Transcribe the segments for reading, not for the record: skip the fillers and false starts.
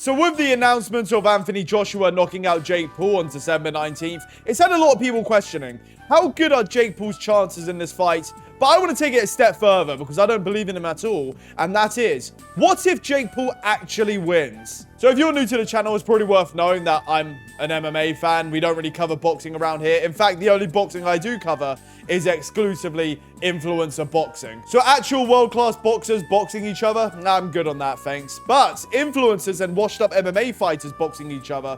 So with the announcement of Anthony Joshua knocking out Jake Paul on December 19th, it's had a lot of people questioning, how good are Jake Paul's chances in this fight? But I want to take it a step further because I don't believe in him at all. And that is, what if Jake Paul actually wins? So if you're new to the channel, it's probably worth knowing that I'm an MMA fan. We don't really cover boxing around here. In fact, the only boxing I do cover is exclusively influencer boxing. So actual world-class boxers boxing each other, I'm good on that, thanks. But influencers and washed-up MMA fighters boxing each other,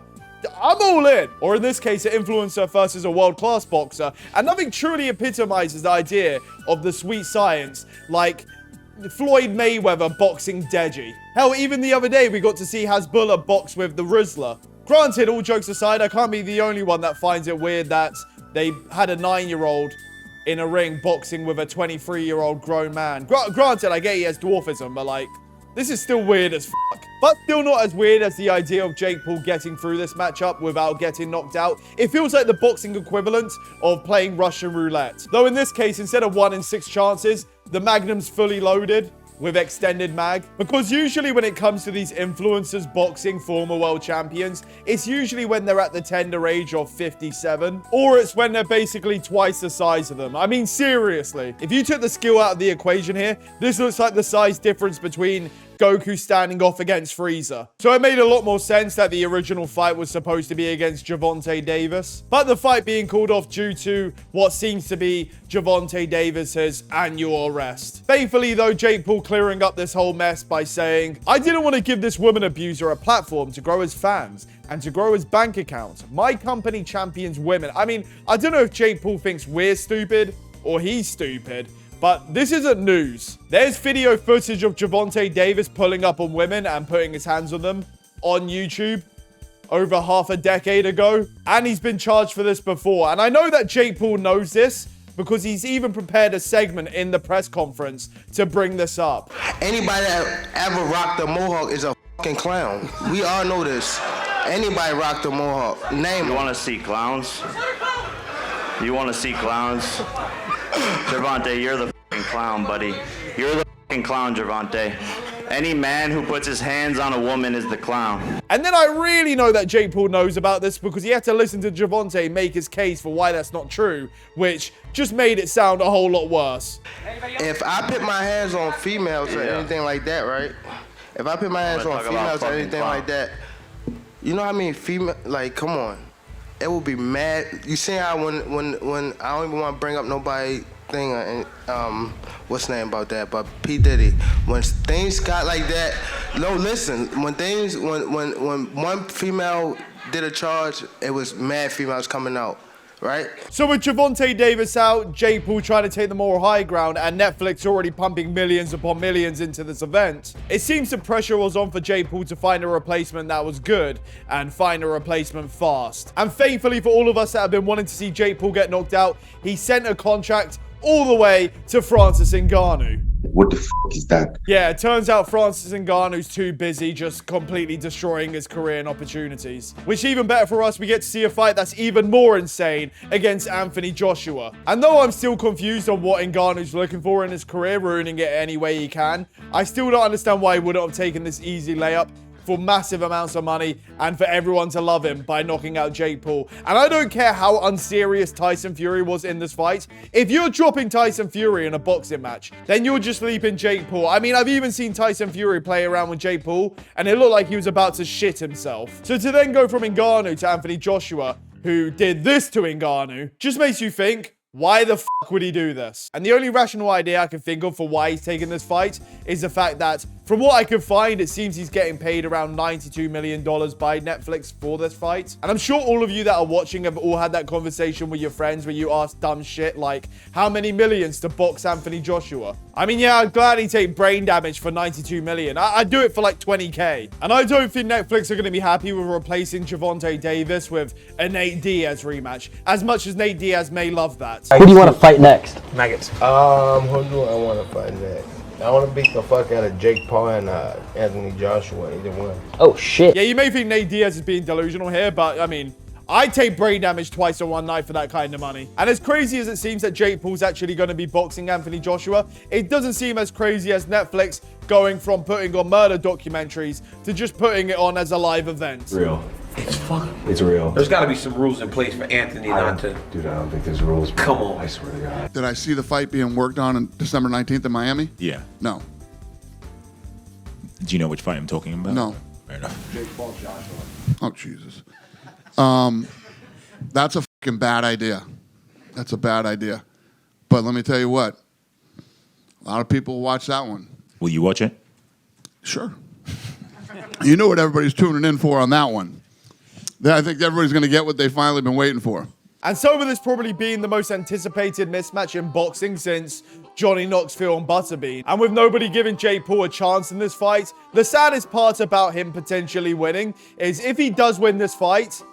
I'm all in. Or in this case, an influencer versus a world-class boxer. And nothing truly epitomizes the idea of the sweet science like Floyd Mayweather boxing Deji. Hell, even the other day, we got to see Hasbullah box with the Rizzler. Granted, all jokes aside, I can't be the only one that finds it weird that they had a 9-year-old in a ring boxing with a 23-year-old grown man. Granted, I get he has dwarfism, but like, this is still weird as fuck. But still not as weird as the idea of Jake Paul getting through this matchup without getting knocked out. It feels like the boxing equivalent of playing Russian roulette. Though in this case, instead of 1 in 6 chances, the Magnum's fully loaded with extended mag. Because usually when it comes to these influencers boxing former world champions, it's usually when they're at the tender age of 57. Or it's when they're basically twice the size of them. I mean, seriously. If you took the skill out of the equation here, this looks like the size difference between Goku standing off against Frieza. So it made a lot more sense that the original fight was supposed to be against Gervonta Davis. But the fight being called off due to what seems to be Gervonta Davis's annual arrest. Thankfully though, Jake Paul clearing up this whole mess by saying, I didn't want to give this woman abuser a platform to grow his fans and to grow his bank account. My company champions women. I mean, I don't know if Jake Paul thinks we're stupid or he's stupid, but this isn't news. There's video footage of Gervonta Davis pulling up on women and putting his hands on them on YouTube over half a decade ago. And he's been charged for this before. And I know that Jake Paul knows this because he's even prepared a segment in the press conference to bring this up. Anybody that ever rocked a mohawk is a fucking clown. We all know this. Anybody rocked a mohawk. Name You want to see clowns? You want to see clowns? Gervonta, you're the fucking clown, buddy. You're the fucking clown, Gervonta. Any man who puts his hands on a woman is the clown. And then I really know that Jake Paul knows about this because he had to listen to Gervonta make his case for why that's not true, which just made it sound a whole lot worse. If I put my hands on females or anything like that, right? If I put my hands on females or anything like that, you know how many female, like, come on. It would be mad. You see how when I don't even want to bring up nobody thing what's the name about that, but P. Diddy, when things got like that, no, listen, when one female did a charge, it was mad females coming out. Right? So with Gervonta Davis out, Jake Paul trying to take the moral high ground, and Netflix already pumping millions upon millions into this event, it seems the pressure was on for Jake Paul to find a replacement that was good and find a replacement fast. And thankfully for all of us that have been wanting to see Jake Paul get knocked out, he sent a contract all the way to Francis Ngannou. What the f is that? Yeah, it turns out Francis Ngannou's too busy just completely destroying his career and opportunities. Which even better for us, we get to see a fight that's even more insane against Anthony Joshua. And though I'm still confused on what Ngannou's looking for in his career, ruining it any way he can, I still don't understand why he wouldn't have taken this easy layup for massive amounts of money and for everyone to love him by knocking out Jake Paul. And I don't care how unserious Tyson Fury was in this fight. If you're dropping Tyson Fury in a boxing match, then you're just leaping Jake Paul. I mean, I've even seen Tyson Fury play around with Jake Paul, and it looked like he was about to shit himself. So to then go from Ngannou to Anthony Joshua, who did this to Ngannou, just makes you think, why the fuck would he do this? And the only rational idea I can think of for why he's taking this fight is the fact that, from what I could find, it seems he's getting paid around $92 million by Netflix for this fight. And I'm sure all of you that are watching have all had that conversation with your friends where you ask dumb shit like, how many millions to box Anthony Joshua? I mean, yeah, I'd gladly take brain damage for $92 million. I'd do it for like 20K. And I don't think Netflix are going to be happy with replacing Gervonta Davis with a Nate Diaz rematch, as much as Nate Diaz may love that. Who do you want to fight next? Maggots. Who do I want to fight next? I want to beat the fuck out of Jake Paul and Anthony Joshua, either one. Oh, shit. Yeah, you may think Nate Diaz is being delusional here, but, I mean, I'd take brain damage twice in one night for that kind of money. And as crazy as it seems that Jake Paul's actually going to be boxing Anthony Joshua, it doesn't seem as crazy as Netflix going from putting on murder documentaries to just putting it on as a live event. It's real. It's real. There's got to be some rules in place for Anthony not to. Dude, I don't think there's rules. Come on. I swear to God. Did I see the fight being worked on December 19th in Miami? Yeah. No. Do you know which fight I'm talking about? No. Fair enough. Oh, Jesus. That's a fucking bad idea. That's a bad idea. But let me tell you what. A lot of people will watch that one. Will you watch it? Sure. You know what everybody's tuning in for on that one. I think everybody's going to get what they've finally been waiting for. And so with this probably being the most anticipated mismatch in boxing since Johnny Knoxville and Butterbean, and with nobody giving Jake Paul a chance in this fight, the saddest part about him potentially winning is if he does win this fight,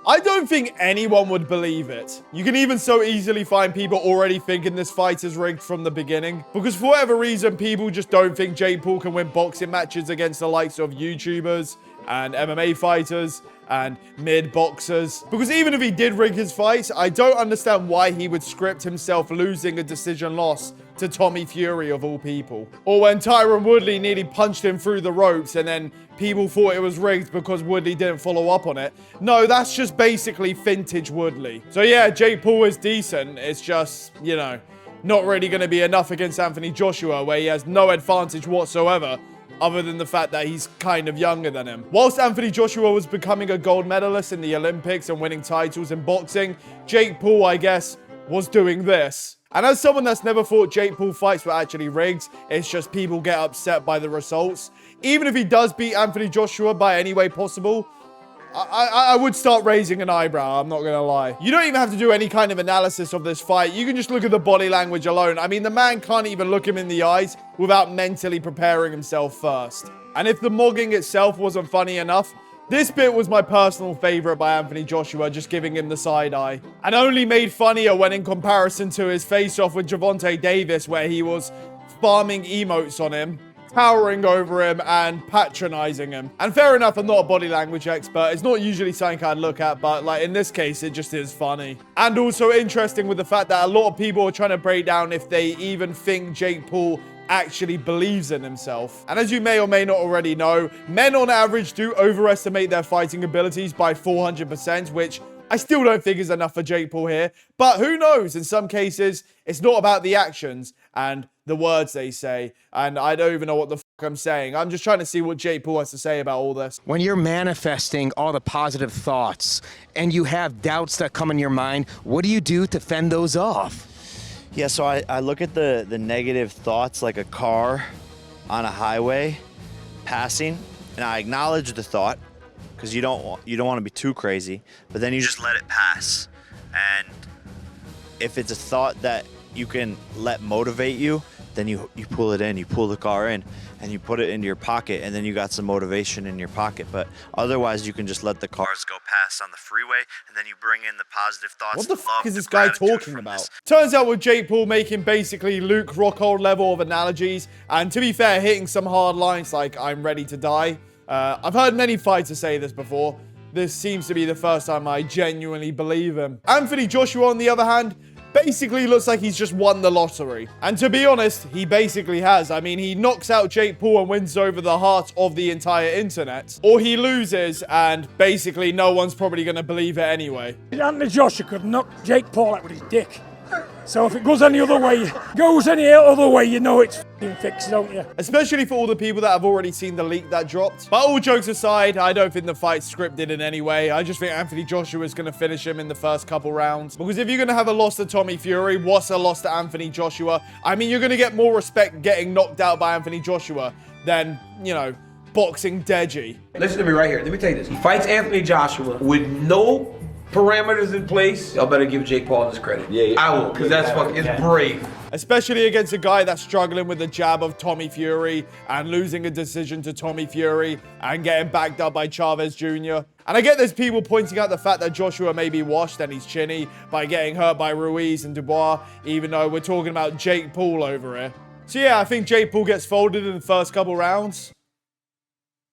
I don't think anyone would believe it. You can even so easily find people already thinking this fight is rigged from the beginning, because for whatever reason, people just don't think Jake Paul can win boxing matches against the likes of YouTubers and MMA fighters and mid-boxers. Because even if he did rig his fight, I don't understand why he would script himself losing a decision loss to Tommy Fury of all people. Or when Tyron Woodley nearly punched him through the ropes and then people thought it was rigged because Woodley didn't follow up on it. No, that's just basically vintage Woodley. So yeah, Jake Paul is decent. It's just, you know, not really going to be enough against Anthony Joshua, where he has no advantage whatsoever other than the fact that he's kind of younger than him. Whilst Anthony Joshua was becoming a gold medalist in the Olympics and winning titles in boxing, Jake Paul, I guess, was doing this. And as someone that's never thought Jake Paul fights were actually rigged, it's just people get upset by the results. Even if he does beat Anthony Joshua by any way possible, I would start raising an eyebrow, I'm not going to lie. You don't even have to do any kind of analysis of this fight. You can just look at the body language alone. I mean, the man can't even look him in the eyes without mentally preparing himself first. And if the mogging itself wasn't funny enough, this bit was my personal favorite by Anthony Joshua, just giving him the side eye. And only made funnier when in comparison to his face-off with Gervonta Davis, where he was farming emotes on him, towering over him and patronizing him. And fair enough, I'm not a body language expert. It's not usually something I'd look at, but like in this case, it just is funny. And also interesting with the fact that a lot of people are trying to break down if they even think Jake Paul actually believes in himself. And as you may or may not already know, men on average do overestimate their fighting abilities by 400%, which I still don't think is enough for Jake Paul here. But who knows? In some cases, it's not about the actions and the words they say. And I don't even know what the fuck I'm saying. I'm just trying to see what Jake Paul has to say about all this. When you're manifesting all the positive thoughts and you have doubts that come in your mind, what do you do to fend those off? Yeah, so I look at the negative thoughts like a car on a highway passing, and I acknowledge the thought because you don't want to be too crazy, but then you just let it pass. And if it's a thought that you can let motivate you, then you pull it in, you pull the car in, and you put it into your pocket, and then you got some motivation in your pocket. But otherwise, you can just let the cars go past on the freeway, and then you bring in the positive thoughts. What the fuck is this guy talking about? Turns out with Jake Paul making basically Luke Rockhold level of analogies, and to be fair, hitting some hard lines like I'm ready to die. I've heard many fighters say this before. This seems to be the first time I genuinely believe him. Anthony Joshua, on the other hand, basically looks like he's just won the lottery. And to be honest, he basically has. I mean, he knocks out Jake Paul and wins over the heart of the entire internet. Or he loses and basically no one's probably going to believe it anyway. Anthony Joshua could knock Jake Paul out with his dick. So if it goes any other way, you know it's f***ing fixed, don't you? Especially for all the people that have already seen the leak that dropped. But all jokes aside, I don't think the fight's scripted in any way. I just think Anthony Joshua is going to finish him in the first couple rounds. Because if you're going to have a loss to Tommy Fury, what's a loss to Anthony Joshua? I mean, you're going to get more respect getting knocked out by Anthony Joshua than, you know, boxing Deji. Listen to me right here. Let me tell you this. He fights Anthony Joshua with no parameters in place. Y'all better give Jake Paul his credit. Yeah. I will, because that's fucking, it's brave. Especially against a guy that's struggling with the jab of Tommy Fury and losing a decision to Tommy Fury and getting backed up by Chavez Jr. And I get there's people pointing out the fact that Joshua may be washed and he's chinny by getting hurt by Ruiz and Dubois, even though we're talking about Jake Paul over here. So yeah, I think Jake Paul gets folded in the first couple rounds.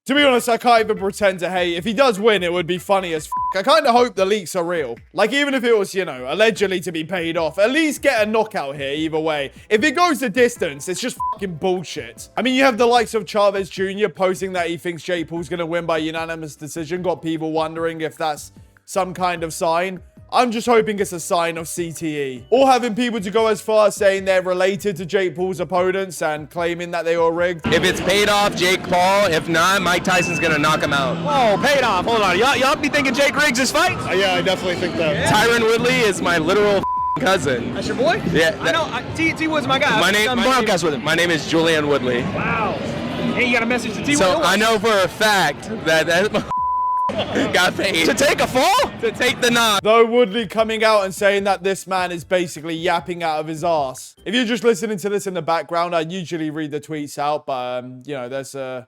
To be honest, I can't even pretend to hate. If he does win, it would be funny as f***. I kind of hope the leaks are real. Like, even if it was, you know, allegedly to be paid off, at least get a knockout here either way. If it goes the distance, it's just fucking bullshit. I mean, you have the likes of Chavez Jr. posting that he thinks Jake Paul's going to win by unanimous decision. Got people wondering if that's some kind of sign. I'm just hoping it's a sign of CTE. Or having people to go as far as saying they're related to Jake Paul's opponents and claiming that they were rigged. If it's paid off, Jake Paul. If not, Mike Tyson's gonna knock him out. Oh, paid off. Hold on. Y'all be thinking Jake rigs his fight? Yeah, I definitely think that. Tyron Woodley is my literal cousin. That's your boy? Yeah. I know. T Wood's my guy. My name is Julian Woodley. Wow. Hey, you got a message to T Wood? So I know for a fact that got paid to take a fall, to take the nod. Though Woodley coming out and saying that this man is basically yapping out of his ass. If you're just listening to this in the background, I usually read the tweets out, but you know, there's I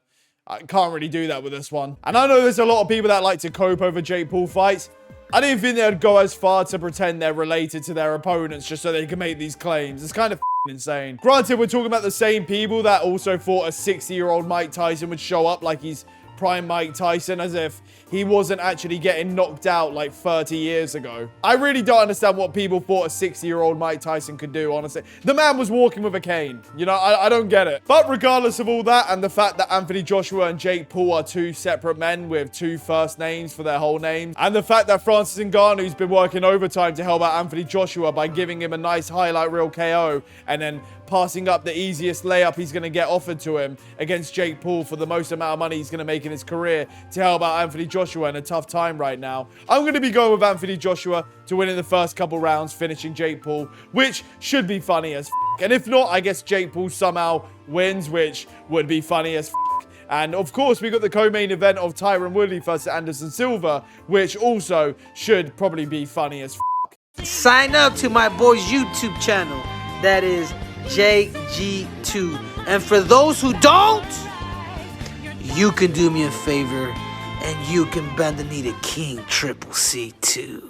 can't really do that with this one. And I know there's a lot of people that like to cope over Jake Paul fights. I didn't think they'd go as far to pretend they're related to their opponents just so they can make these claims. It's kind of insane. Granted, we're talking about the same people that also thought a 60-year-old Mike Tyson would show up like he's prime Mike Tyson, as if he wasn't actually getting knocked out like 30 years ago. I really don't understand what people thought a 60-year-old Mike Tyson could do, honestly. The man was walking with a cane. You know, I don't get it. But regardless of all that, and the fact that Anthony Joshua and Jake Paul are two separate men with two first names for their whole names, and the fact that Francis Ngannou's been working overtime to help out Anthony Joshua by giving him a nice highlight reel KO, and then passing up the easiest layup he's going to get offered to him against Jake Paul for the most amount of money he's going to make in his career to help out Anthony Joshua in a tough time right now. I'm going to be going with Anthony Joshua to win in the first couple rounds, finishing Jake Paul, which should be funny as f***. And if not, I guess Jake Paul somehow wins, which would be funny as f***. And of course, we got the co-main event of Tyron Woodley versus Anderson Silva, which also should probably be funny as f***. Sign up to my boy's YouTube channel. That is JG2. And for those who don't, you can do me a favor and you can bend the knee to King Triple C2.